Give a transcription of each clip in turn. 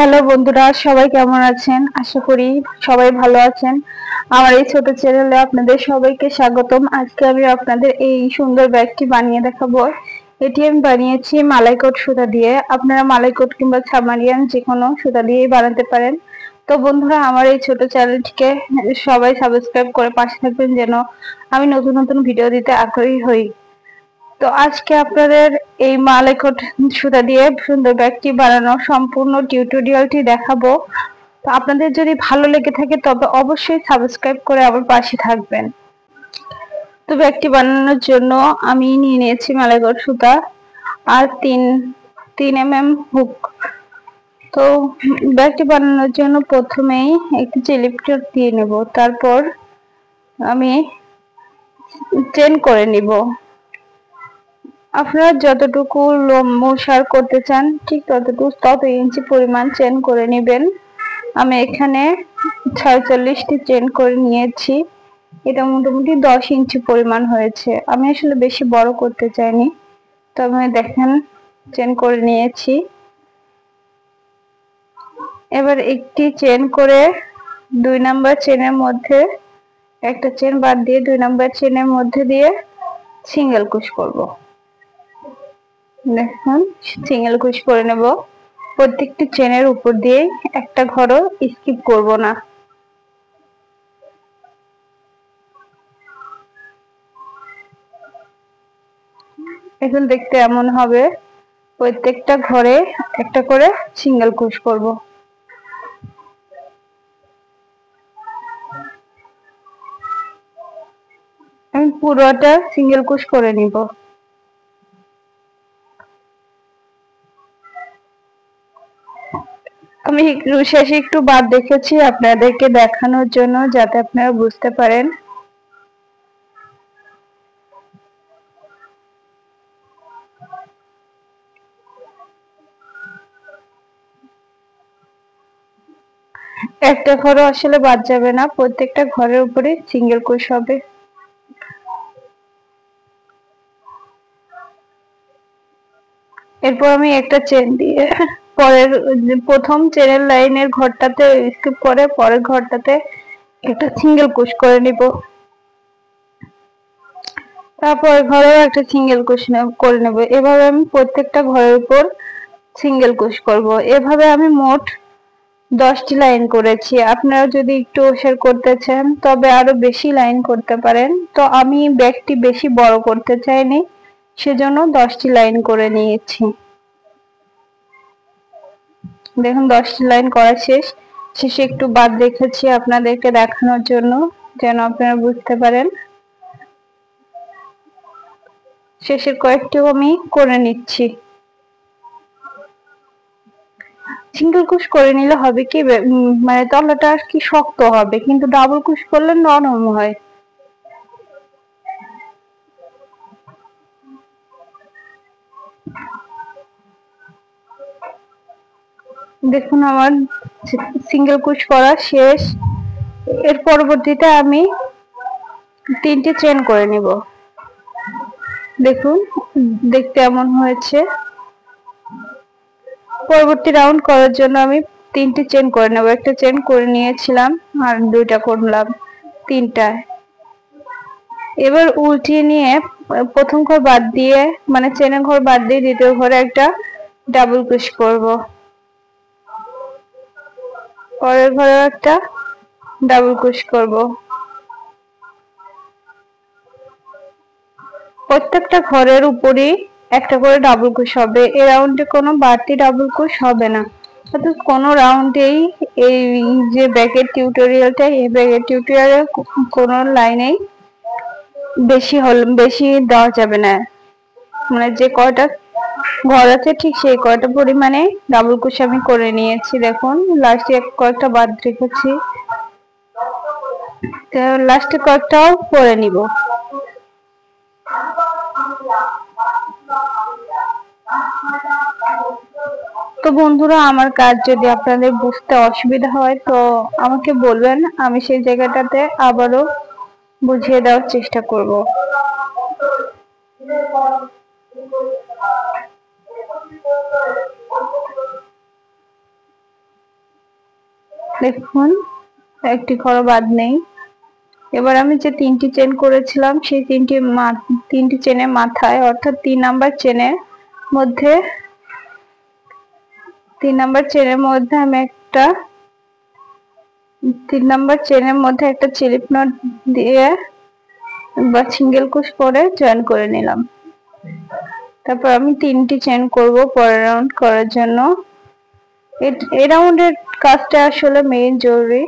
Hello বন্ধুরা, সবাই কেমন আছেন? আশা করি সবাই ভালো আছেন। আমার এই ছোট চ্যানেলে আপনাদের সবাইকে স্বাগতম। আজকে আমি আপনাদের এই সুন্দর ব্যাগটি বানিয়ে দেখাবো। এটি আমি বানিয়েছি মালাইকট সুতা দিয়ে। আপনারা মালাইকট কিংবা ছামারিয়ান যে কোনো সুতা দিয়েই বানাতে পারেন। তো বন্ধুরা, আমার এই ছোট চ্যানেলটিকে সবাই সাবস্ক্রাইব করে পাশে থাকবেন, যেন আমি নতুন নতুন ভিডিও দিতে আগ্রহী হই। তো আজকে আপনাদের এই মালাইকট সুতা দিয়ে সুন্দর ব্যাগটি বানানোর সম্পূর্ণ টিউটোরিয়ালটি দেখাবো। তো আপনাদের যদি ভালো লেগে থাকে তবে অবশ্যই সাবস্ক্রাইব করে আমার পাশে থাকবেন। তো ব্যাগটি বানানোর জন্য আমি নিয়ে নিয়েছি মালাইকট সুতা আর তিন হুক। তো ব্যাগটি বানানোর জন্য প্রথমেই একটি জিলিপ দিয়ে নেব, তারপর আমি চেন করে নিব। আপনারা যতটুকু মশার করতে চান ঠিক তত ইঞ্চি পরিমাণ চেন করে নেবেন। আমি এখানে 46টি চেন করে নিয়েছি। এটা মোটামুটি 10 ইঞ্চি পরিমাণ হয়েছে। আমি আসলে বেশি বড় করতে চাইনি, তবে দেখেন চেন করে নিয়েছি। এবার একটি চেন করে 2 নাম্বার চেনের মধ্যে একটা চেন বাদ দিয়ে 2 নাম্বার চেনের মধ্যে দিয়ে সিঙ্গেল কুশ করব। দেখুন, সিঙ্গেল কুশ করে নেব। প্রত্যেকটি চেনের উপর দিয়ে একটা ঘরও স্কিপ করব না। এখন দেখতে এমন হবে। প্রত্যেকটা ঘরে একটা করে সিঙ্গেল কুশ করব। আমি পুরোটা সিঙ্গেল কুশ করে নিব। আমি শেষে একটু বাদ রেখেছি আপনাদেরকে দেখানোর জন্য, যাতে আপনারা বুঝতে পারেন। একটা ঘরও আসলে বাদ যাবে না, প্রত্যেকটা ঘরের উপরে সিঙ্গেল কুশ হবে। এরপর আমি একটা চেন দিয়ে প্রথম চেনের লাইনের ঘরটাতে স্কিপ করে পরের ঘরটাতে একটা সিঙ্গেল কুশ করে নিব। তারপর ঘরেও একটা সিঙ্গেল কুশ করে নেব। এভাবে আমি প্রত্যেকটা ঘরের উপর সিঙ্গেল কুশ করব। এভাবে আমি মোট 10টি লাইন করেছি। আপনারা যদি একটু ওসার করতে চান তবে আরো বেশি লাইন করতে পারেন। তো আমি ব্যাগটি বেশি বড় করতে চাইনি, সেজন্য 10টি লাইন করে নিয়েছি। দেখুন, 10টি লাইন করা শেষে একটু বাদ রেখেছি আপনাদেরকে দেখানোর জন্য, যেন আপনারা বুঝতে পারেন। শেষের কয়েকটিও আমি করে নিচ্ছি। সিঙ্গেল কুশ করে নিলে হবে কি, মানে তলাটা আর কি শক্ত হবে, কিন্তু ডাবল কুশ করলে নরম হয়। দেখুন, আমার সিঙ্গেল কুশ করা শেষ। এর পরবর্তীতে আমি 3টি চেন করে নিব। দেখুন, দেখতে এমন হয়েছে। পরবর্তী রাউন্ড করার জন্য আমি 3টি চেন করে নেব। একটা চেন করে নিয়েছিলাম আর 2টা করলাম, 3টা। এবার উল্টিয়ে নিয়ে প্রথম ঘর বাদ দিয়ে, মানে চেনের ঘর বাদ দিয়ে দ্বিতীয় ঘরে একটা ডাবল ক্রোশ করব। পরের ঘরে একটা ডাবল ক্রোশ করব। প্রত্যেকটা ঘরের উপরই একটা করে ডাবল ক্রোশ হবে। এই রাউন্ডে কোনো বাড়তি ডাবল ক্রোশ হবে না। অর্থাৎ কোনো রাউন্ডেই এই যে ব্যাগের টিউটোরিয়ালটা, এই ব্যাগের টিউটোরিয়ালে কোনো লাইনেই বেশি দেওয়া যাবে না। মানে যে কয়টা ঘর আছে ঠিক সেই কয়টা পরিমাণে ডাবল ক্রোশ আমি করে নিয়েছি। দেখুন, লাস্টে কয়েকটা বাদ রেখেছি, লাস্টে কয়েকটাও করে নিব। তো বন্ধুরা, আমার কাজ যদি আপনাদের বুঝতে অসুবিধা হয় তো আমাকে বলবেন, আমি সেই জায়গাটাতে আবারও বুঝিয়ে দেওয়ার চেষ্টা করব। দেখুন একটি ঘর বাদ নেই। এবার আমি যে 3টি চেন করেছিলাম সেই 3টি চেনের মাথায় অর্থাৎ 3 নাম্বার চেনের মধ্যে আমি একটা 3 নাম্বার চেনের মধ্যে একটা স্লিপ নট দিয়ে বা সিঙ্গেল ক্রোশ করে জয়েন করে নিলাম। তারপর আমি 3টি চেন করব পরের রাউন্ড করার জন্য। এই রাউন্ডের কাজটা আসলে মেইন জরুরি,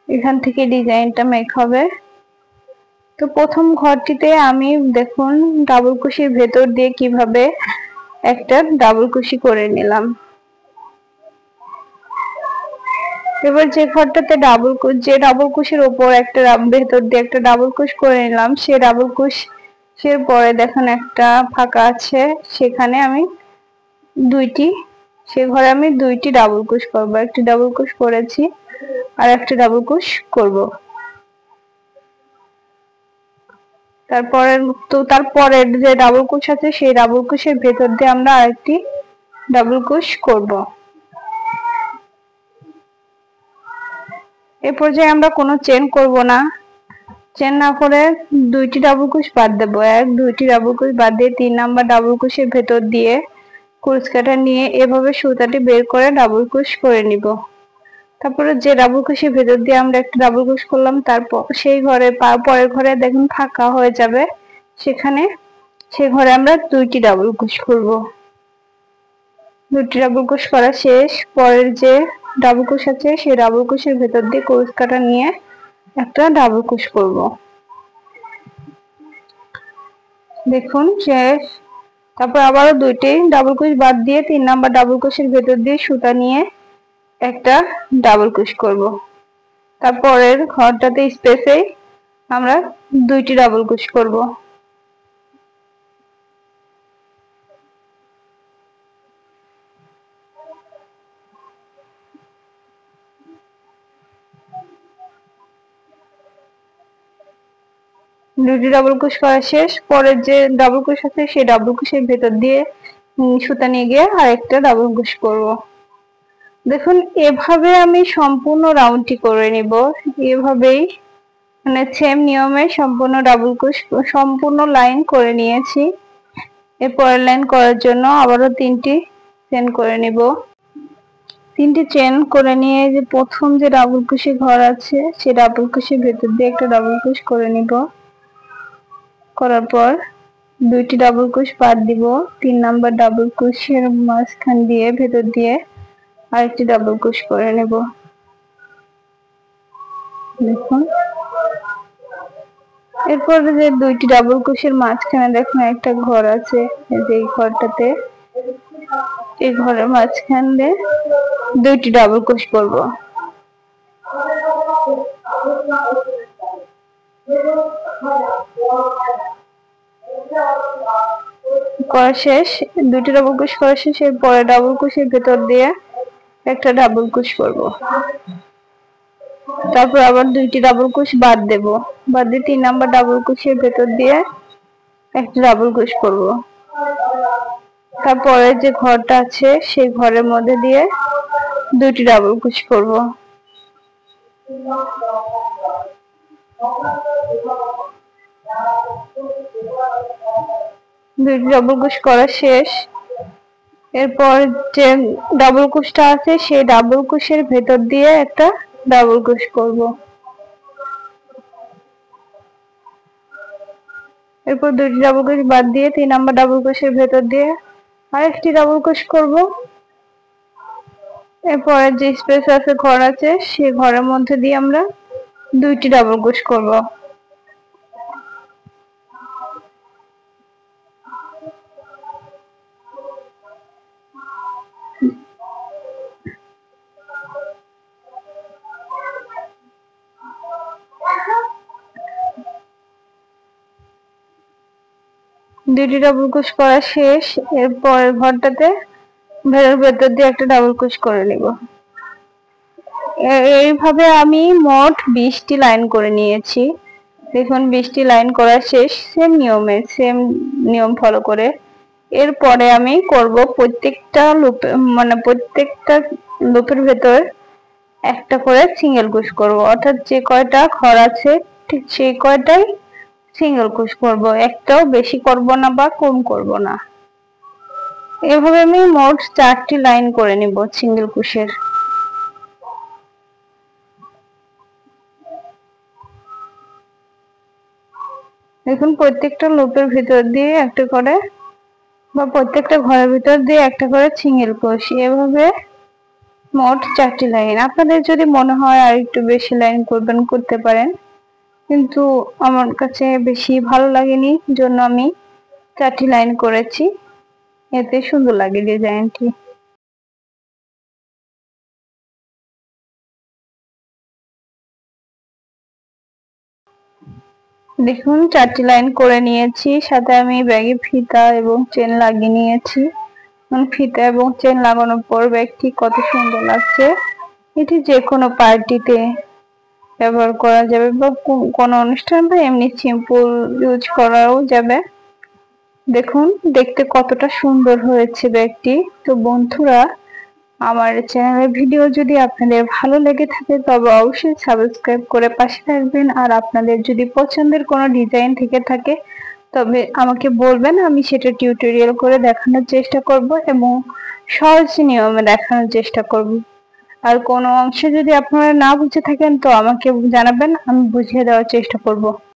এখান থেকে ডিজাইনটা মেক হবে। তো প্রথম ঘরটিতে আমি দেখুন ডাবল কুশির ভেতর দিয়ে কিভাবে একটা ডাবল কুশি করে নিলাম। এবার যে ঘরটাতে ডাবল কুশির উপর একটা ভেতর দিয়ে একটা ডাবল কুশ করে নিলাম, সেই ডাবল কুশের পরে দেখুন একটা ফাঁকা আছে, সেখানে আমি ঘরে আমি 2টি ডাবল কুশ করব। একটি ডাবল কুশ করেছি আর একটা ডাবল কুশ করব। তারপরের যে ডাবল কুশ আছে সেই ডাবল কুশের ভেতর দিয়ে আমরা আরেকটি ডাবল কুশ করব। এই পর্যায়ে আমরা কোনো চেন করব না, চেন না করে 2টি ডাবল কুশ বাদ দেব। 2টি ডাবল কুশ বাদ দিয়ে 3 নাম্বার ডাবল কুশের ভেতর দিয়ে কুরুশ কাটা নিয়ে এভাবে সুতাটি বের করে ডাবল কুশ করে নিব। তারপরে যে ডাবল কুশের ভেতর দিয়ে আমরা একটা ডাবল কুশ করলাম, তারপর সেই পরের ঘরে দেখুন ফাঁকা হয়ে যাবে, সেই ঘরে আমরা 2টি ডাবল কুশ করব। 2টি ডাবল কুশ করা শেষ। পরের যে ডাবল কুশ আছে সেই ডাবল কুশের ভেতর দিয়ে কুরুশ কাটা নিয়ে একটা ডাবল কুশ করব। দেখুন শেষ। তারপর আবারও 2টি ডাবল কুশ বাদ দিয়ে 3 নাম্বার ডাবল কুশের ভেতর দিয়ে সুতা নিয়ে একটা ডাবল কুশ করব। তারপরের ঘরটাতে স্পেসে আমরা 2টি ডাবল কুশ করব। দুটি ডাবল কুশ করা শেষ। পরের যে ডাবল কুশ আছে সেই ডাবল কুশের ভেতর দিয়ে সুতা নিয়ে গিয়ে আরেকটা ডাবল কুশ করব। দেখুন এভাবে আমি সম্পূর্ণ রাউন্ডটি করে নিব। এভাবেই মানে সেম নিয়মে সম্পূর্ণ ডাবল কুশ সম্পূর্ণ লাইন করে নিয়েছি। এর পরের লাইন করার জন্য আবারও 3টি চেন করে নিব। 3টি চেন করে নিয়ে যে প্রথম যে ডাবল কুশি ঘর আছে সেই ডাবল কুশির ভেতর দিয়ে একটা ডাবল কুশ করে নিব। করার পর 2টি ডাবল কুশ বাদ দিব। 3 নাম্বার ডাবল কুশের মাঝখান দিয়ে ভেতর দিয়ে আরেকটি ডাবল কুশ করে নেব। দেখুন এরপর যে 2টি ডাবল কুশের মাঝখানে দেখুন একটা ঘর আছে, এই ঘরটাতে এই ঘরের মাঝখানে 2টি ডাবল কুশ করব। করা শেষ। 2টি ডাবল কুশ করা শেষ। এরপরে ডাবল কুশের ভেতর দিয়ে একটা ডাবল কুশ করব। তারপর আবার 2টি ডাবল কুশ বাদ দেব। বাদ দিয়ে 3 নাম্বার ডাবল কুশের ভেতর দিয়ে একটা ডাবল কুশ করব। তারপরে যে ঘরটা আছে সেই ঘরের মধ্যে দিয়ে 2টি ডাবল কুশ করব। 2টি ডাবল কুশ করা শেষ। এরপর যে ডাবল কুশটা আছে সেই ডাবল কুশের ভেতর দিয়ে একটা ডাবল কুশ করব। এরপর 2টি ডাবল কুশ বাদ দিয়ে 3 নাম্বার ডাবল কুশের ভেতর দিয়ে আরেকটি ডাবল কুশ করব। এরপরে যে স্পেস আছে ঘর আছে সেই ঘরের মধ্যে দিয়ে আমরা 2টি ডাবল কুশ করব। দুটি ডাবল কুশ করা শেষ। এরপর ঘরটাতে ভেতর দিয়ে একটা ডাবল কুশ করে নিব। এইভাবে আমি মোট 20টি লাইন করে নিয়েছি। দেখুন 20টি লাইন করা শেষ সেম নিয়ম ফলো করে। এরপরে আমি করব প্রত্যেকটা লুপের ভেতর একটা করে সিঙ্গেল কুশ করব, অর্থাৎ যে কয়টা ঘর আছে ঠিক সেই কয়টাই সিঙ্গেল কুশ করব, একটাও বেশি করব না বা কম করব না। এভাবে আমি মোট 4টি লাইন করে নিব সিঙ্গেল কুশের। দেখুন প্রত্যেকটা লুপের ভিতর দিয়ে একটা করে বা প্রত্যেকটা ঘরের ভিতর দিয়ে একটা করে সিঙ্গেল কুশ, এভাবে মোট 4টি লাইন। আপনাদের যদি মনে হয় আর একটু বেশি লাইন করবেন করতে পারেন, কিন্তু আমার কাছে বেশি ভালো লাগেনি, জন্য আমি 4টি লাইন করেছি, এতে সুন্দর লাগে ডিজাইনটি। দেখুন 4টি লাইন করে নিয়েছি, সাথে আমি ব্যাগে ফিতা এবং চেন লাগিয়ে নিয়েছি। ফিতা এবং চেন লাগানোর পর ব্যাগটি কত সুন্দর লাগছে। এটি যে কোনো পার্টিতে ব্যবহার করা যাবে বা কোনো অনুষ্ঠান বা এমনি সিম্পল ইউজ করাও যাবে। দেখুন দেখতে কতটা সুন্দর হয়েছে ব্যাগটি। তো বন্ধুরা, আমার চ্যানেলের ভিডিও যদি আপনাদের ভালো লেগে থাকে তবে অবশ্যই সাবস্ক্রাইব করে পাশে থাকবেন। আর আপনাদের যদি পছন্দের কোনো ডিজাইন থেকে থাকে তবে আমাকে বলবেন, আমি সেটা টিউটোরিয়াল করে দেখানোর চেষ্টা করব এবং সহজ নিয়মে দেখানোর চেষ্টা করব। আর কোনো অংশে যদি আপনারা না বুঝে থাকেন তো আমাকে জানাবেন, আমি বুঝিয়ে দেওয়ার চেষ্টা করব।